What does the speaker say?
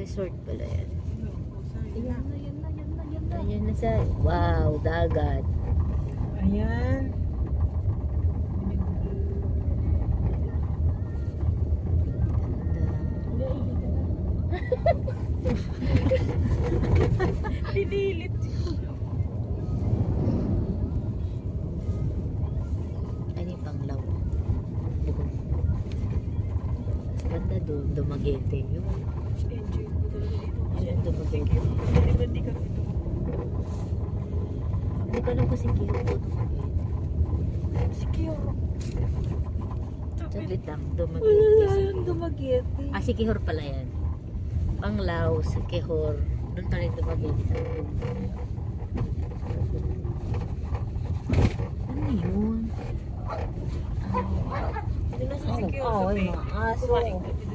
Resort pala yan. Ayan na, yan na, yan na, yan na. Ayan na sa... Wow, dagat. Ayan. Pinilit. Ano yung panglaw? Banda doon, Dumaguete. Yung Enjoy ko talaga dito. Ayan, Dumaguete. Bandi-bandi kami dito. Hindi ko alam kung si Kiro po. Si Kihor. Saglit lang, Wala Dumaguete. yan, Dumaguete. Ah, si Kihor pala yan. Panglaw, si Kihor. Doon pa rin Dumaguete sa ano yun? Doon na sa si Kihor Oo, kami. yung mga aso. Kumain kami